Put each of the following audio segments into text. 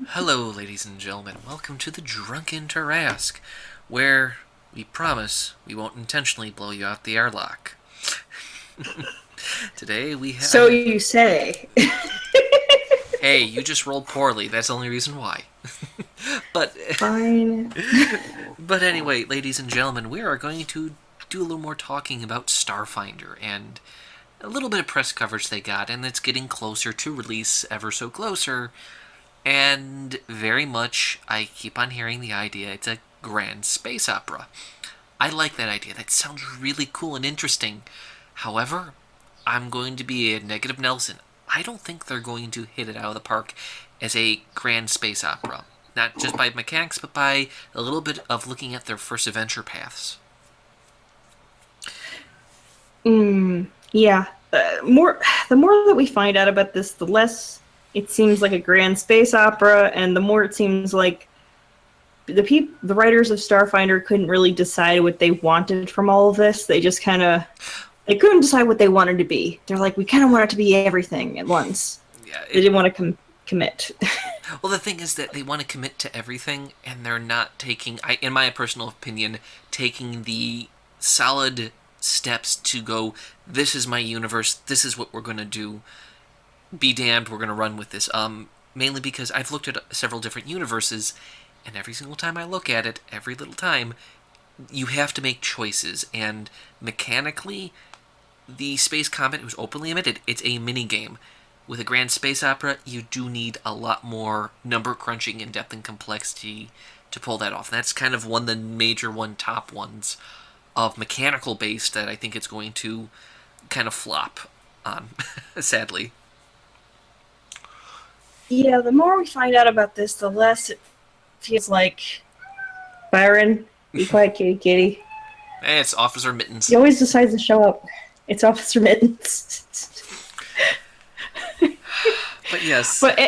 Hello, ladies and gentlemen. Welcome to the Drunken Tarask, where we promise we won't intentionally blow you out the airlock. Today I So have. you say. Hey, you just rolled poorly. That's the only reason why. but Fine. but anyway, ladies and gentlemen, we are going to do a little more talking about Starfinder and a little bit of press coverage they got, and it's getting closer to release, ever so closer. And very much, I keep on hearing the idea it's a grand space opera. I like that idea. That sounds really cool and interesting. However, I'm going to be a negative Nelson. I don't think they're going to hit it out of the park as a grand space opera. Not just by mechanics, but by a little bit of looking at their first adventure paths. Yeah. More the more that we find out about this, the less it seems like a grand space opera, and the more it seems like the writers of Starfinder couldn't really decide what they wanted from all of this. They couldn't decide what they wanted to be. They're like, we kind of want it to be everything at once. Yeah, They didn't want to commit. well, the thing is that they want to commit to everything, and they're not taking, in my personal opinion, taking the solid steps to go, this is my universe, this is what we're going to do, be damned, we're going to run with this. Mainly because I've looked at several different universes, and every single time I look at it, every little time, you have to make choices, and mechanically, the space combat was openly admitted, it's a mini game. With a grand space opera, you do need a lot more number crunching and depth and complexity to pull that off. And that's kind of one of the major top ones of mechanical base that I think it's going to kind of flop on, sadly. Yeah, the more we find out about this, the less it feels like Byron, be quiet, kitty, kitty. It's Officer Mittens. He always decides to show up. It's Officer Mittens. But yes, but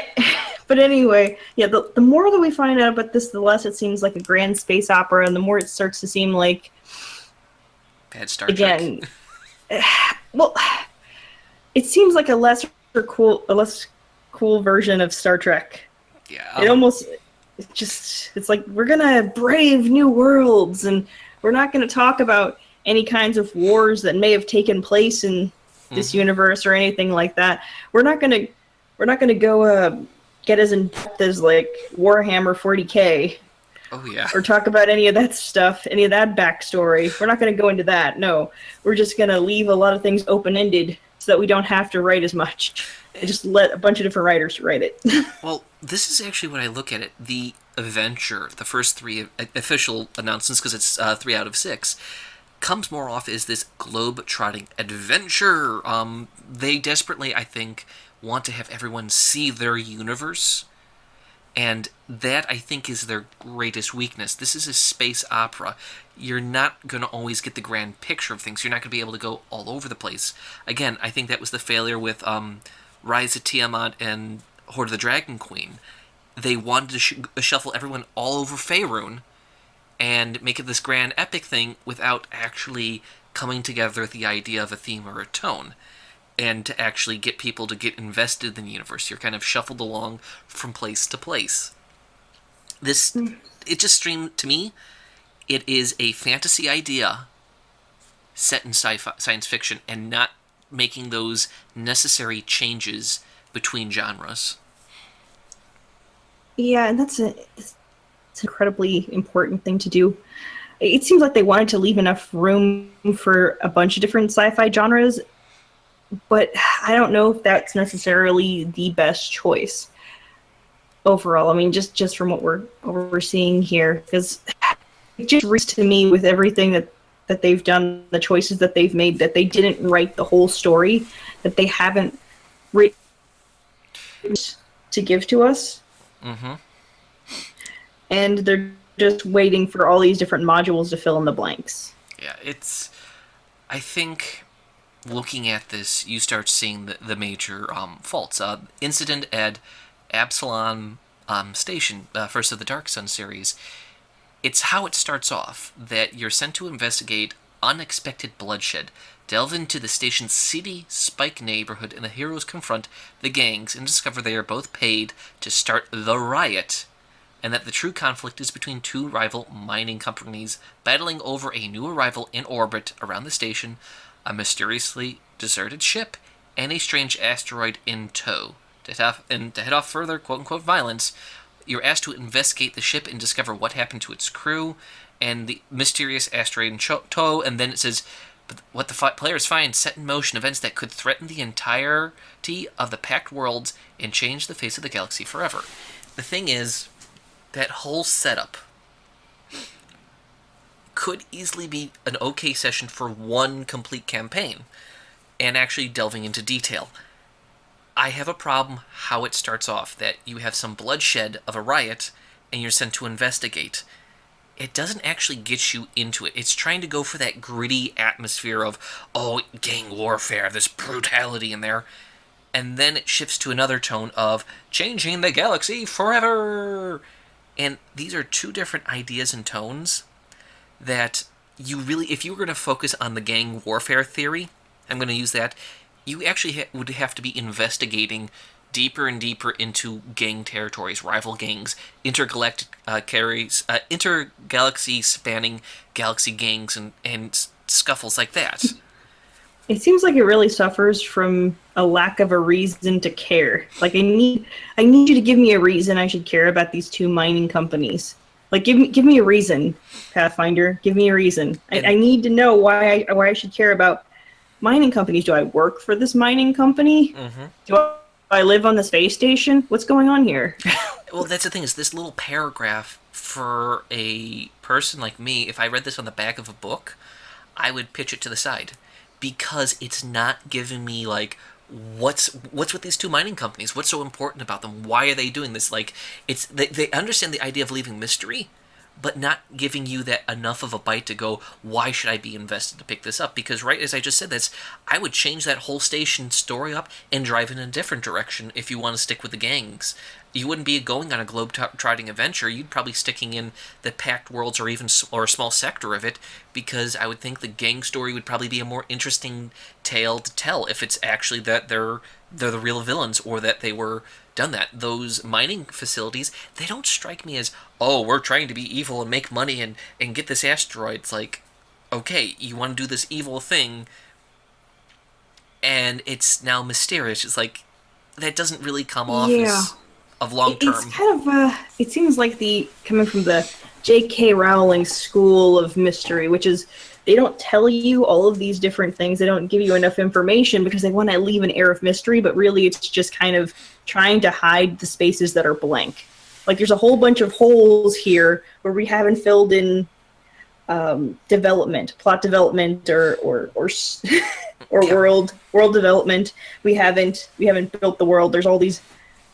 but anyway, yeah, the more that we find out about this, the less it seems like a grand space opera, and the more it starts to seem like, bad Star Trek. again, well, it seems like a less cool version of Star Trek. Yeah, It almost it's like we're gonna brave new worlds, and we're not gonna talk about any kinds of wars that may have taken place in this universe or anything like that. We're not gonna go get as in depth as like Warhammer 40K oh yeah. or talk about any of that stuff, any of that backstory. We're not gonna go into that. No, we're just gonna leave a lot of things open ended so that we don't have to write as much. And just let a bunch of different writers write it. Well, this is actually when I look at it. The adventure, the first three official announcements, because it's 3 out of 6, comes more off as this globe-trotting adventure. They desperately, I think, want to have everyone see their universe, and that, I think, is their greatest weakness. This is a space opera. You're not going to always get the grand picture of things. You're not going to be able to go all over the place. Again, I think that was the failure with Rise of Tiamat and Horde of the Dragon Queen. They wanted to shuffle everyone all over Faerun and make it this grand epic thing without actually coming together with the idea of a theme or a tone, and to actually get people to get invested in the universe. You're kind of shuffled along from place to place. This, it just streamed to me. It is a fantasy idea set in sci-fi, science fiction, and not making those necessary changes between genres. Yeah, and it's an incredibly important thing to do. It seems like they wanted to leave enough room for a bunch of different sci-fi genres, but I don't know if that's necessarily the best choice overall. I mean, just from what we're seeing here, because it just reads to me with everything that they've done, the choices that they've made, that they didn't write the whole story, that they haven't written to give to us, Mm-hmm. and they're just waiting for all these different modules to fill in the blanks. Yeah, it's. I think looking at this, you start seeing the major faults. Incident at Absalom Station, first of the Dark Sun series. It's how it starts off, that you're sent to investigate unexpected bloodshed Delve into the station's seedy Spike neighborhood, and the heroes confront the gangs and discover they are both paid to start the riot, and that the true conflict is between two rival mining companies battling over a new arrival in orbit around the station, a mysteriously deserted ship, and a strange asteroid in tow. To head off further quote-unquote violence, you're asked to investigate the ship and discover what happened to its crew and the mysterious asteroid in tow, and then it says, but what the players find set in motion events that could threaten the entirety of the Pact Worlds and change the face of the galaxy forever. The thing is, that whole setup could easily be an okay session for one complete campaign, and actually delving into detail. I have a problem how it starts off, that you have some bloodshed of a riot, and you're sent to investigate. It doesn't actually get you into it. It's trying to go for that gritty atmosphere of, oh, gang warfare, this brutality in there. And then it shifts to another tone of changing the galaxy forever. And these are two different ideas and tones that you really, if you were going to focus on the gang warfare theory, I'm going to use that, you actually would have to be investigating deeper and deeper into gang territories, rival gangs, intergalaxy spanning galaxy gangs, and scuffles like that. It seems like it really suffers from a lack of a reason to care. Like I need you to give me a reason I should care about these two mining companies. Like give me a reason, Pathfinder. Give me a reason. I need to know why I should care about mining companies. Do I work for this mining company? Mm-hmm. Do I live on the space station? What's going on here? Well, that's the thing, is this little paragraph, for a person like me, if I read this on the back of a book, I would pitch it to the side. Because it's not giving me, like, what's with these two mining companies? What's so important about them? Why are they doing this? Like, it's they understand the idea of leaving mystery, but not giving you that enough of a bite to go, why should I be invested to pick this up? Because right as I just said this, I would change that whole station story up and drive in a different direction if you want to stick with the gangs. You wouldn't be going on a globe-trotting adventure. You'd probably sticking in the Pact Worlds or a small sector of it, because I would think the gang story would probably be a more interesting tale to tell if it's actually that they're the real villains, or that they were done that. Those mining facilities, they don't strike me as, oh, we're trying to be evil and make money and get this asteroid. It's like, okay, you want to do this evil thing, and it's now mysterious. It's like, that doesn't really come off as of long term. It's kind of it seems like coming from the J.K. Rowling school of mystery, which is they don't tell you all of these different things. They don't give you enough information because they want to leave an air of mystery, but really it's just kind of trying to hide the spaces that are blank. Like there's a whole bunch of holes here where we haven't filled in plot development, or world development. We haven't built the world. There's all these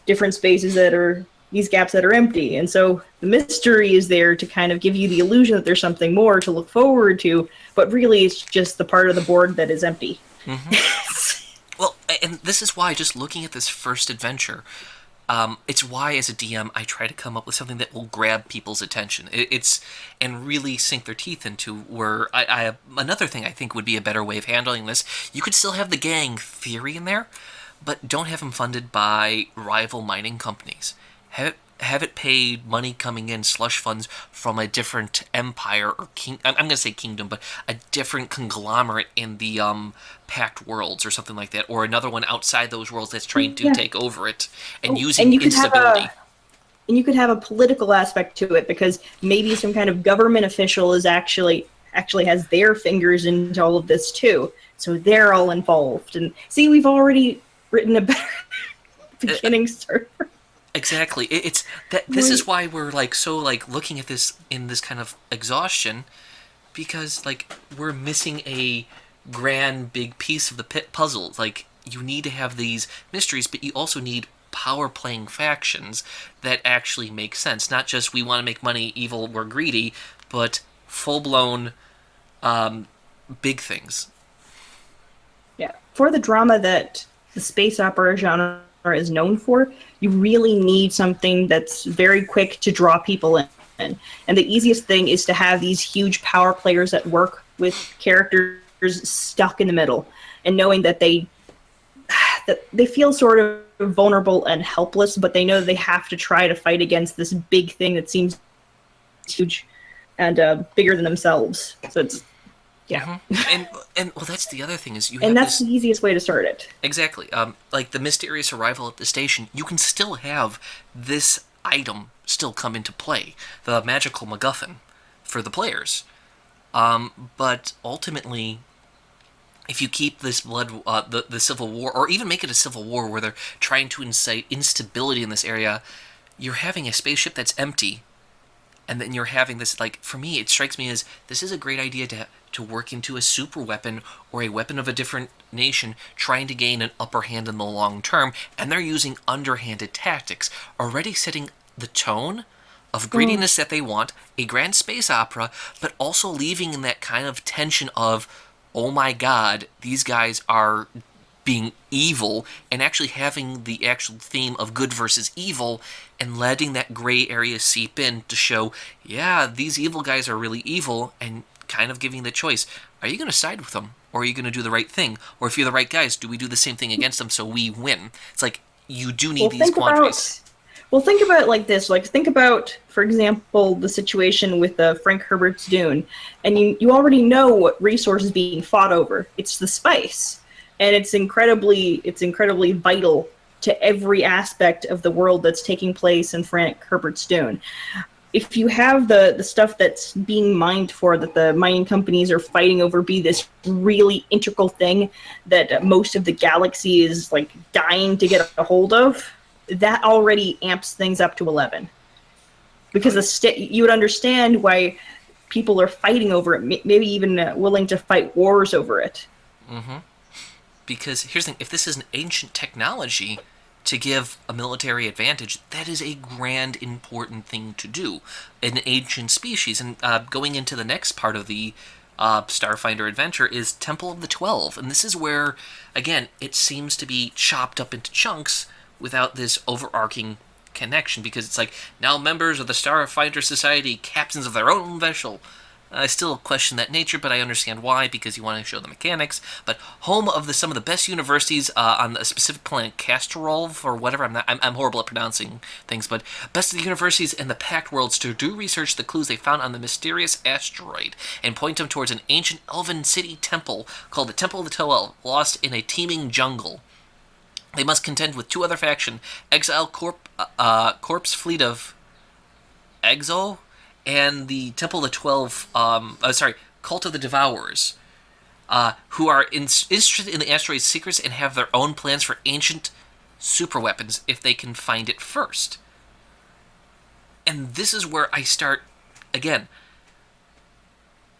different spaces these gaps that are empty. And so the mystery is there to kind of give you the illusion that there's something more to look forward to, but really it's just the part of the board that is empty. Mm-hmm. Well, and this is why, just looking at this first adventure, it's why as a DM I try to come up with something that will grab people's attention. And really sink their teeth into. Where another thing I think would be a better way of handling this, you could still have the gang theory in there, but don't have them funded by rival mining companies. Have it paid money coming in, slush funds from a different empire or I'm going to say kingdom, but a different conglomerate in the Pact Worlds or something like that, or another one outside those worlds that's trying to take over it and using instability. And you could have a political aspect to it, because maybe some kind of government official is actually has their fingers into all of this too, so they're all involved. And see, we've already written a better beginning story. Exactly. It's that. This is why we're looking at this in this kind of exhaustion, because we're missing a grand big piece of the puzzle. Like, you need to have these mysteries, but you also need power playing factions that actually make sense. Not just we want to make money, evil, we're greedy, but full blown big things. Yeah. For the drama that the space opera genre is known for, you really need something that's very quick to draw people in. And the easiest thing is to have these huge power players that work with characters stuck in the middle, and knowing that they feel sort of vulnerable and helpless, but they know they have to try to fight against this big thing that seems huge and bigger than themselves. So it's yeah. And well, that's the other thing is you And have that's this the easiest way to start it. exactly like the mysterious arrival at the station. You can still have this item still come into play, the magical MacGuffin for the players. But ultimately, if you keep this the civil war, or even make it a civil war where they're trying to incite instability in this area, you're having a spaceship that's empty, and then you're having this, like, for me, it strikes me as this is a great idea to work into a super weapon or a weapon of a different nation trying to gain an upper hand in the long term, and they're using underhanded tactics, already setting the tone of grittiness that they want, a grand space opera, but also leaving in that kind of tension of, oh my god, these guys are being evil, and actually having the actual theme of good versus evil, and letting that gray area seep in to show, yeah, these evil guys are really evil, and kind of giving the choice, are you going to side with them, or are you going to do the right thing? Or if you're the right guys, do we do the same thing against them so we win? It's like, you do need these quandaries. Think about it like this. Like, think about, for example, the situation with Frank Herbert's Dune, and you already know what resource is being fought over. It's the spice, and it's incredibly vital to every aspect of the world that's taking place in Frank Herbert's Dune. If you have the stuff that's being mined for, that the mining companies are fighting over, be this really integral thing that most of the galaxy is like dying to get a hold of, that already amps things up to 11. Because you would understand why people are fighting over it, maybe even willing to fight wars over it. Mm-hmm. Because here's the thing, if this is an ancient technology to give a military advantage, that is a grand, important thing to do. An ancient species. And going into the next part of the Starfinder adventure is Temple of the 12. And this is where, again, it seems to be chopped up into chunks without this overarching connection, because it's like, now members of the Starfinder Society, captains of their own vessel. I still question that nature, but I understand why, because you want to show the mechanics. But home of some of the best universities on a specific planet, Castorolv or whatever. I'm horrible at pronouncing things, but best of the universities in the Pact Worlds to do research the clues they found on the mysterious asteroid and point them towards an ancient elven city temple called the Temple of the 12, lost in a teeming jungle. They must contend with two other factions, Exile Corpse Fleet of Exo, and the Temple of the 12, Cult of the Devourers, who are interested in the asteroid's secrets and have their own plans for ancient superweapons if they can find it first. And this is where I start, again,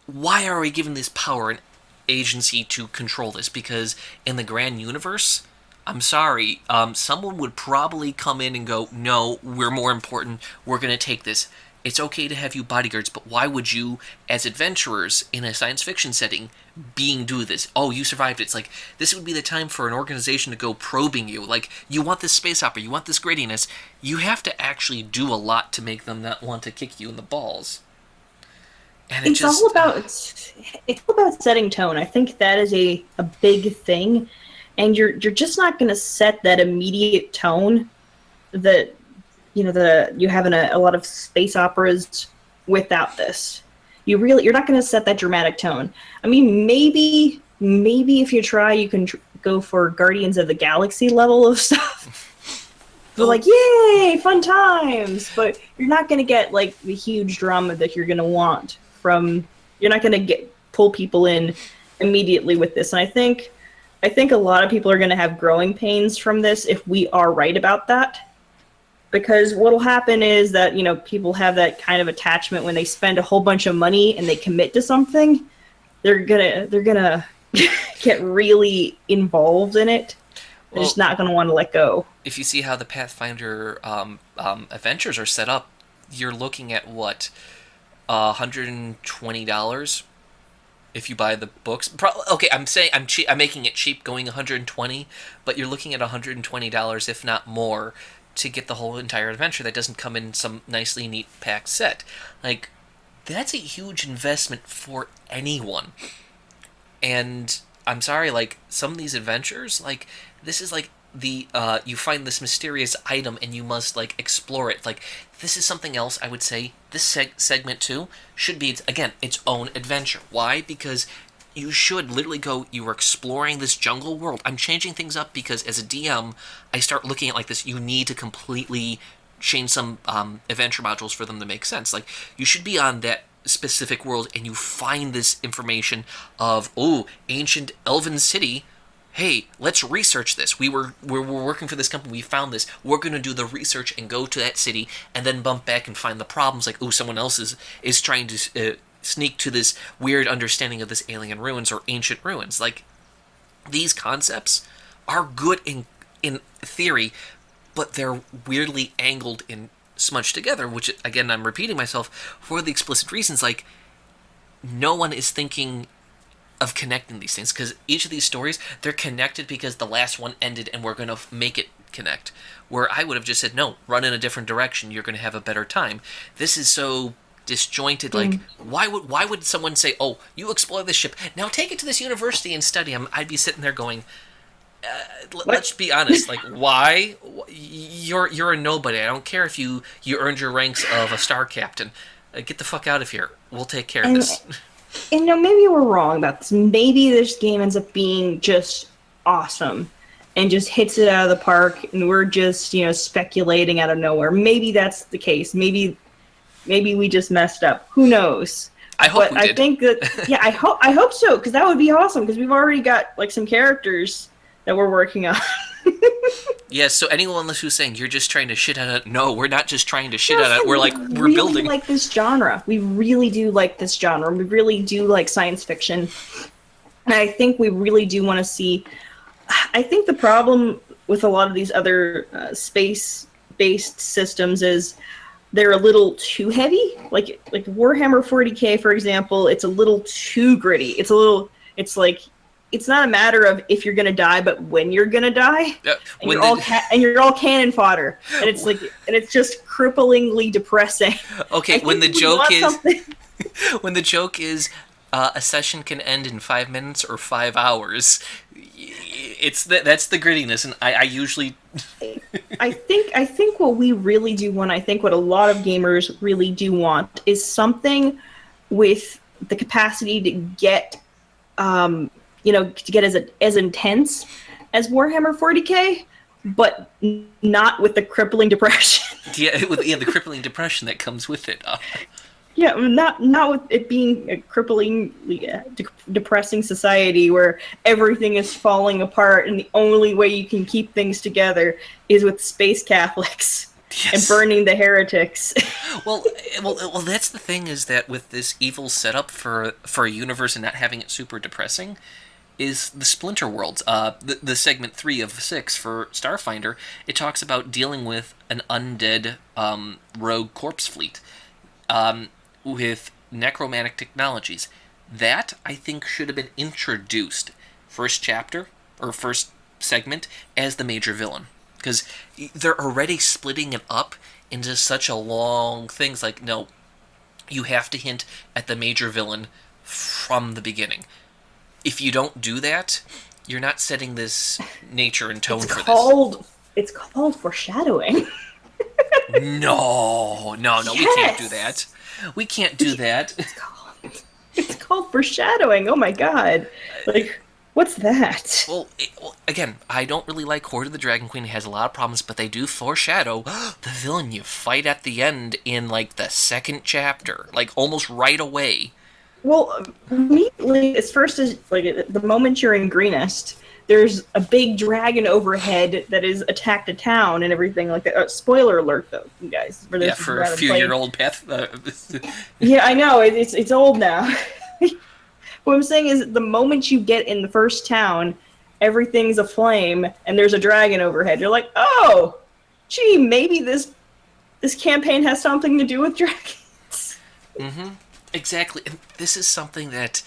why are we giving this power and agency to control this? Because in the grand universe, I'm sorry, someone would probably come in and go, no, we're more important, we're going to take this. It's okay to have you bodyguards, but why would you, as adventurers in a science fiction setting, do this? Oh, you survived it. It's like, this would be the time for an organization to go probing you. Like, you want this space opera, you want this grittiness. You have to actually do a lot to make them not want to kick you in the balls. And it's all about setting tone. I think that is a big thing, and you're just not going to set that immediate tone that you have in a lot of space operas without this. You're not going to set that dramatic tone. I mean, maybe if you try, you can go for Guardians of the Galaxy level of stuff. But like, yay, fun times! But you're not going to get like the huge drama that you're going to want from. You're not going to pull people in immediately with this. And I think a lot of people are going to have growing pains from this if we are right about that. Because what'll happen is that, people have that kind of attachment when they spend a whole bunch of money and they commit to something, they're gonna get really involved in it. They're just not gonna want to let go. If you see how the Pathfinder adventures are set up, you're looking at what, $120 if you buy the books. Okay, I'm saying I'm making it cheap, going $120, but you're looking at $120 if not more to get the whole entire adventure that doesn't come in some nicely neat packed set. Like, that's a huge investment for anyone. And I'm sorry, like some of these adventures, like this is like the you find this mysterious item and you must like explore it. Like this is something else. I would say this segment too should be again its own adventure. Why? Because you should literally go. You are exploring this jungle world. I'm changing things up because as a DM, I start looking at like this. You need to completely change some adventure modules for them to make sense. Like you should be on that specific world and you find this information of ancient elven city. Hey, let's research this. We're working for this company. We found this. We're gonna do the research and go to that city, and then bump back and find the problems. Like, someone else is trying to sneak to this weird understanding of this alien ruins or ancient ruins. Like, these concepts are good in theory, but they're weirdly angled and smudged together. Which, again, I'm repeating myself for the explicit reasons. Like, no one is thinking of connecting these things, because each of these stories, they're connected because the last one ended and we're going to make it connect. Where I would have just said, no, run in a different direction, you're going to have a better time. This is so disjointed. Like, why would someone say, oh, you explore this ship, now take it to this university and study? I'd be sitting there going, let's be honest, like, why? You're a nobody. I don't care if you earned your ranks of a star captain. Get the fuck out of here. We'll take care of this. And maybe we're wrong about this. Maybe this game ends up being just awesome and just hits it out of the park, and we're just, speculating out of nowhere. Maybe that's the case. Maybe we just messed up. Who knows? I hope we did. I think that, yeah, I hope so, because that would be awesome, because we've already got, like, some characters that we're working on. Yeah, so anyone who's saying you're just trying to shit at it, no, we're not just trying to shit at it. We're really building. Like this genre. We really do like this genre. We really do like science fiction, and I think we really do want to see. I think the problem with a lot of these other space-based systems is they're a little too heavy. Like Warhammer 40K, for example, it's a little too gritty. It's not a matter of if you're gonna die, but when you're gonna die, and you're all cannon fodder, and it's just cripplingly depressing. Okay, when the joke is a session can end in 5 minutes or 5 hours, that's the grittiness, and I usually. I think what we really do want, I think what a lot of gamers really do want, is something with the capacity to get. To get as intense as Warhammer 40K, but not with the crippling depression. the crippling depression that comes with it. Yeah, not with it being a crippling, depressing society where everything is falling apart, and the only way you can keep things together is with space Catholics. Yes. And burning the heretics. well, that's the thing, is that with this evil setup for a universe and not having it super depressing, is the Splinter Worlds. The segment 3 of 6 for Starfinder, it talks about dealing with an undead rogue corpse fleet with necromantic technologies. That, I think, should have been introduced first chapter, or first segment, as the major villain. Because they're already splitting it up into such a long things. Like, no, you have to hint at the major villain from the beginning. If you don't do that, you're not setting this nature and tone for this. It's called foreshadowing. No, yes. We can't do that. We can't do that. It's called foreshadowing. Oh my god. Like, what's that? Well, again, I don't really like Horde of the Dragon Queen. It has a lot of problems, but they do foreshadow the villain you fight at the end in, like, the second chapter. Like, almost right away. Well, immediately, as first as, like, the moment you're in Greenest, there's a big dragon overhead that has attacked a town and everything like that. Spoiler alert, though, you guys. For a few-year-old Path. Yeah, I know. It's old now. What I'm saying is, the moment you get in the first town, everything's aflame, and there's a dragon overhead. You're like, oh, gee, maybe this campaign has something to do with dragons. Mm-hmm. Exactly. And this is something that,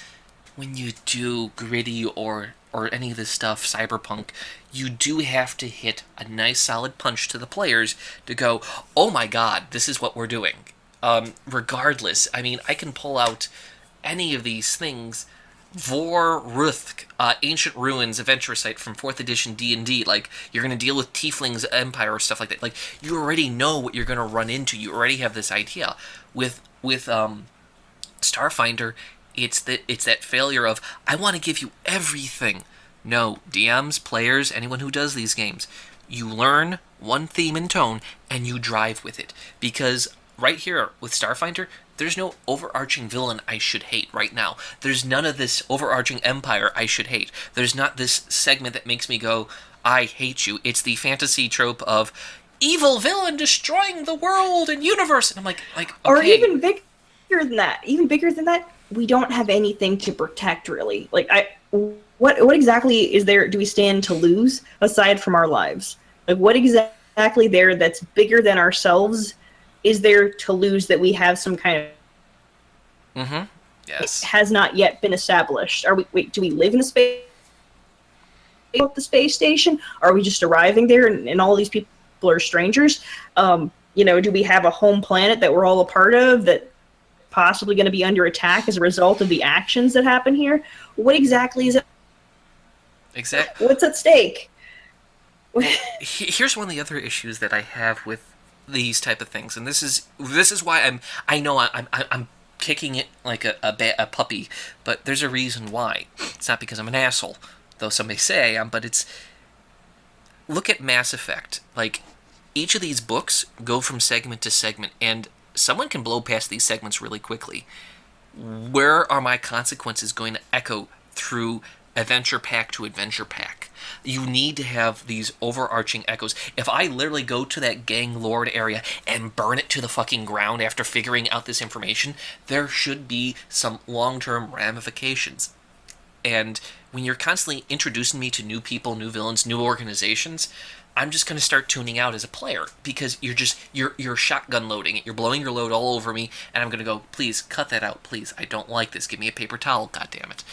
when you do gritty or any of this stuff, cyberpunk, you do have to hit a nice solid punch to the players to go, oh my god, this is what we're doing. Regardless, I mean, I can pull out any of these things Vorruth, ancient ruins adventure site from 4th edition D&D. Like, you're going to deal with tieflings, empire, stuff like that. Like, you already know what you're going to run into. You already have this idea. With Starfinder, it's that failure of, I want to give you everything. No, DMs, players, anyone who does these games, you learn one theme and tone and you drive with it. Because right here with Starfinder, there's no overarching villain I should hate right now. There's none of this overarching empire I should hate. There's not this segment that makes me go, I hate you. It's the fantasy trope of evil villain destroying the world and universe. And I'm like, okay. Or even bigger than that. Even bigger than that, we don't have anything to protect, really. Like, what exactly is there, do we stand to lose aside from our lives? Like, what exactly there that's bigger than ourselves is there to lose that we have some kind of... Mm-hmm. Yes. It has not yet been established. Do we live in the space station? Are we just arriving there and all these people are strangers? Do we have a home planet that we're all a part of that possibly going to be under attack as a result of the actions that happen here? What exactly is it? Exactly. What's at stake? Here's one of the other issues that I have with these type of things, and this is why I'm kicking it like a puppy, but there's a reason why. It's not because I'm an asshole, though some may say I am, but it's, look at Mass Effect. Like, each of these books go from segment to segment, and someone can blow past these segments really quickly. Where are my consequences going to echo through adventure pack to adventure pack? You need to have these overarching echoes. If I literally go to that gang lord area and burn it to the fucking ground after figuring out this information, there should be some long-term ramifications. And when you're constantly introducing me to new people, new villains, new organizations, I'm just going to start tuning out as a player, because you're shotgun loading it. You're blowing your load all over me, and I'm going to go, please, cut that out, please. I don't like this. Give me a paper towel, goddammit.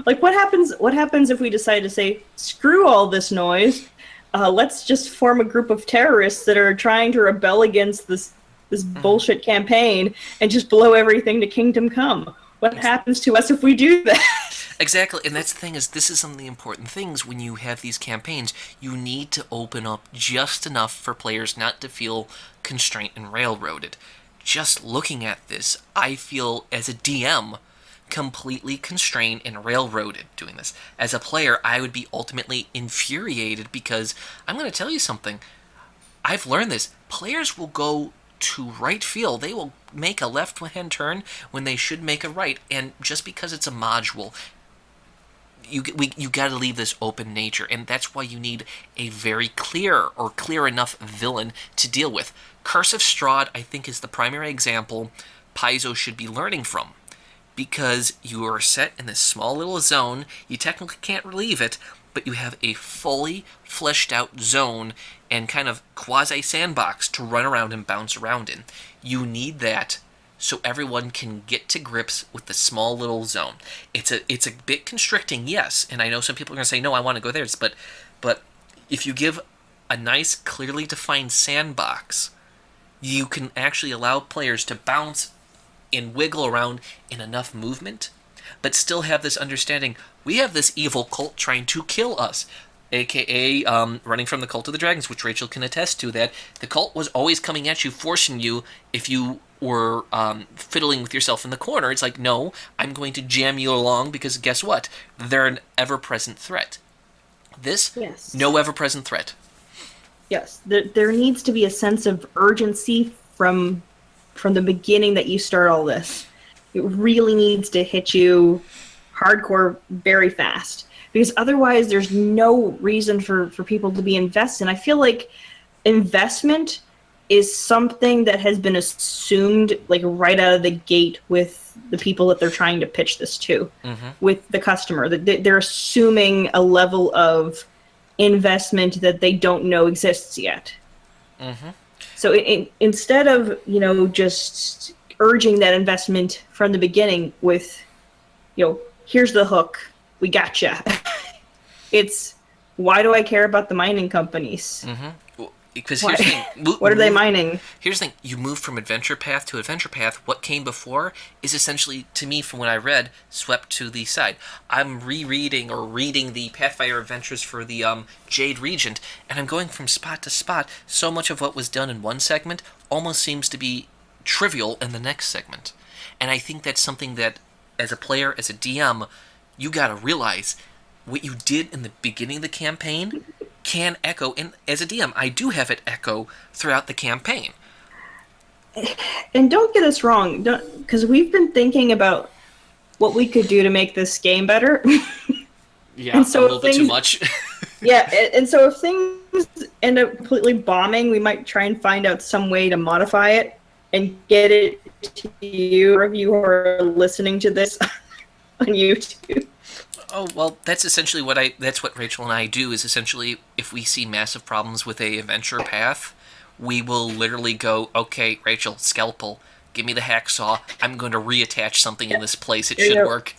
Like, what happens if we decide to say, screw all this noise, let's just form a group of terrorists that are trying to rebel against this bullshit campaign and just blow everything to Kingdom Come? What happens to us if we do that? Exactly, and that's the thing, is this is some of the important things when you have these campaigns. You need to open up just enough for players not to feel constrained and railroaded. Just looking at this, I feel, as a DM, completely constrained and railroaded doing this. As a player, I would be ultimately infuriated, because I'm going to tell you something. I've learned this. Players will go to right field. They will make a left-hand turn when they should make a right, and just because it's a module, you got to leave this open nature, and that's why you need a very clear or clear enough villain to deal with. Curse of Strahd, I think, is the primary example Paizo should be learning from, because you are set in this small little zone. You technically can't leave it, but you have a fully fleshed out zone and kind of quasi sandbox to run around and bounce around in. You need that so everyone can get to grips with the small little zone. It's a bit constricting, yes, and I know some people are going to say, no, I want to go there, but if you give a nice, clearly defined sandbox, you can actually allow players to bounce and wiggle around in enough movement, but still have this understanding, we have this evil cult trying to kill us, aka running from the Cult of the Dragons, which Rachel can attest to, that the cult was always coming at you, forcing you, if you were fiddling with yourself in the corner, it's like, no, I'm going to jam you along, because guess what? They're an ever-present threat. This, yes. No ever-present threat. Yes, there needs to be a sense of urgency from the beginning that you start all this. It really needs to hit you hardcore very fast, because otherwise there's no reason for people to be invested. And I feel like investment is something that has been assumed like right out of the gate with the people that they're trying to pitch this to, with the customer. They're assuming a level of investment that they don't know exists yet. So instead of, just urging that investment from the beginning with, here's the hook, we gotcha. It's, why do I care about the mining companies? Because What? here's the thing. What are they mining? Here's the thing. You move from adventure path to adventure path. What came before is essentially, to me, from what I read, swept to the side. I'm rereading or reading the Pathfinder adventures for the Jade Regent, and I'm going from spot to spot. So much of what was done in one segment almost seems to be trivial in the next segment. And I think that's something that, as a player, as a DM, you gotta realize what you did in the beginning of the campaign can echo, and as a DM, I do have it echo throughout the campaign. And don't get us wrong, because we've been thinking about what we could do to make this game better. Yeah, And so a little bit too much. Yeah, and so if things end up completely bombing, we might try and find out some way to modify it and get it to you, or if you are listening to this on YouTube. Oh, well, that's essentially that's what Rachel and I do, is essentially, if we see massive problems with a adventure path, we will literally go, okay, Rachel, scalpel, give me the hacksaw, I'm going to reattach something in this place, it should work.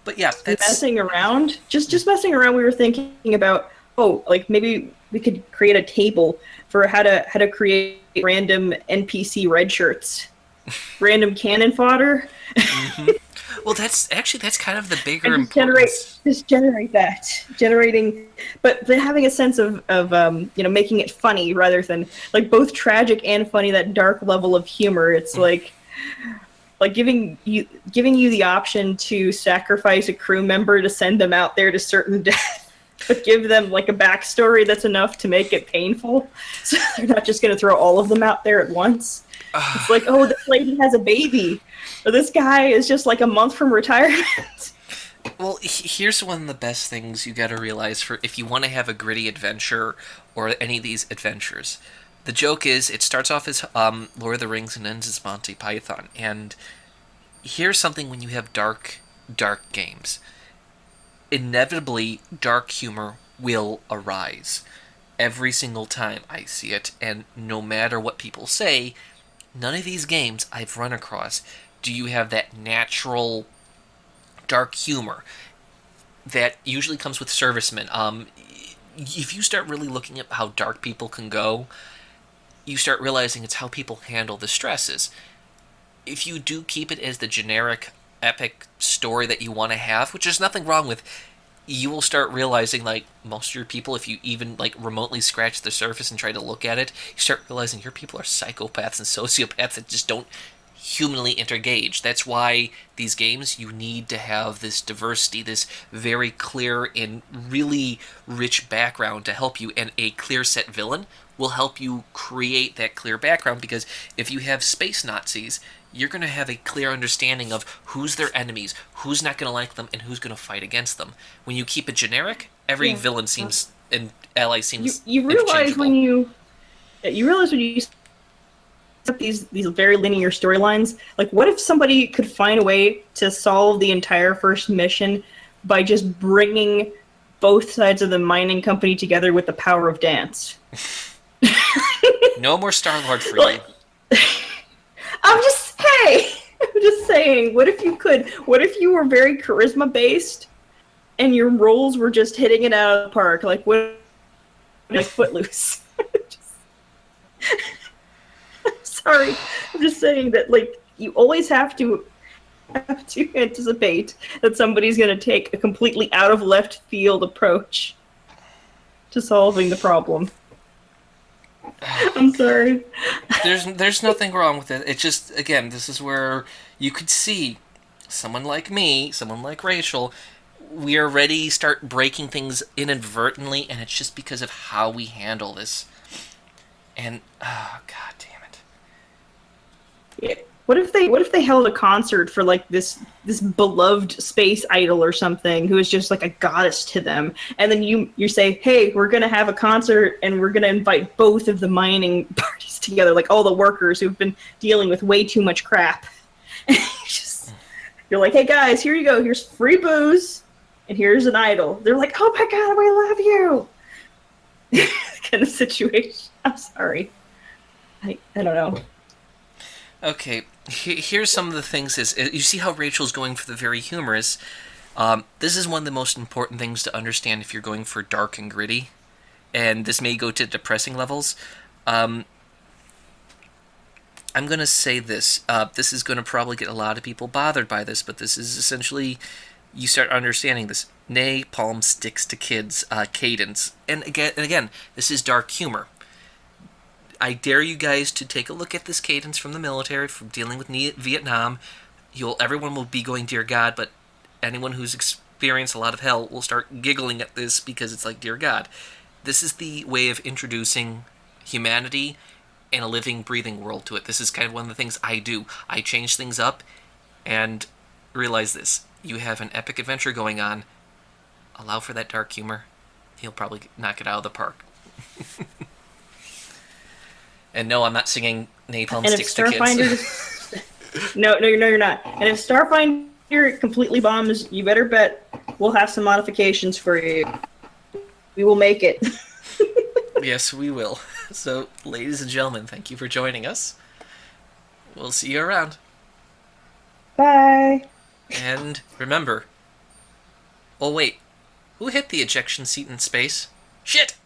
But yeah, that's... Messing around, just messing around, we were thinking about, like maybe we could create a table for how to create random NPC red shirts. Random cannon fodder. Mm-hmm. Well, that's kind of the bigger and importance. Generate that, but having a sense of making it funny rather than like both tragic and funny. That dark level of humor. It's like giving you the option to sacrifice a crew member to send them out there to certain death, but give them like a backstory that's enough to make it painful. So they're not just going to throw all of them out there at once. It's like, oh, this lady has a baby. Or this guy is just like a month from retirement. Well, here's one of the best things you gotta realize for if you want to have a gritty adventure or any of these adventures. The joke is, it starts off as Lord of the Rings and ends as Monty Python. And here's something: when you have dark games, inevitably dark humor will arise. Every single time I see it, and no matter what people say, none of these games I've run across do you have that natural dark humor that usually comes with servicemen. If you start really looking at how dark people can go, you start realizing it's how people handle the stresses. If you do keep it as the generic epic story that you want to have, which there's nothing wrong with, you will start realizing, like, most of your people, if you even, like, remotely scratch the surface and try to look at it, you start realizing your people are psychopaths and sociopaths that just don't humanly intergage. That's why these games, you need to have this diversity, this very clear and really rich background to help you, and a clear set villain will help you create that clear background, because if you have space Nazis, you're going to have a clear understanding of who's their enemies, who's not going to like them, and who's going to fight against them. When you keep it generic, every villain seems, and ally seems you realize when you these very linear storylines, like what if somebody could find a way to solve the entire first mission by just bringing both sides of the mining company together with the power of dance? No more Star-Lord for you. I'm just saying, what if you could? What if you were very charisma based and your roles were just hitting it out of the park, like Footloose? Sorry, I'm just saying that, like, you always have to anticipate that somebody's going to take a completely out of left field approach to solving the problem. I'm sorry. There's nothing wrong with it. It's just, again, this is where you could see someone like me, someone like Rachel, we already start breaking things inadvertently, and it's just because of how we handle this. And, oh, god damn it. Yeah. What if they held a concert for like this beloved space idol or something who is just like a goddess to them, and then you say, hey, we're gonna have a concert and we're gonna invite both of the mining parties together, like all the workers who've been dealing with way too much crap. And you're like, hey guys, here you go, here's free booze and here's an idol. They're like, oh my god, we love you. Kind of situation. I'm sorry. I don't know. Okay, here's some of the things. You see how Rachel's going for the very humorous. This is one of the most important things to understand if you're going for dark and gritty. and this may go to depressing levels. I'm going to say this. This is going to probably get a lot of people bothered by this, but this is essentially, you start understanding this. Napalm sticks to kids cadence. And again, this is dark humor. I dare you guys to take a look at this cadence from the military, from dealing with Vietnam. Everyone will be going, dear God, but anyone who's experienced a lot of hell will start giggling at this because it's like, dear God. This is the way of introducing humanity and a living, breathing world to it. This is kind of one of the things I do. I change things up and realize this. You have an epic adventure going on. Allow for that dark humor. He'll probably knock it out of the park. And no, I'm not singing Napalm And Sticks to Kids. No, you're not. And if Starfinder completely bombs, you better bet we'll have some modifications for you. We will make it. Yes, we will. So, ladies and gentlemen, thank you for joining us. We'll see you around. Bye. And remember... Oh, wait. Who hit the ejection seat in space? Shit!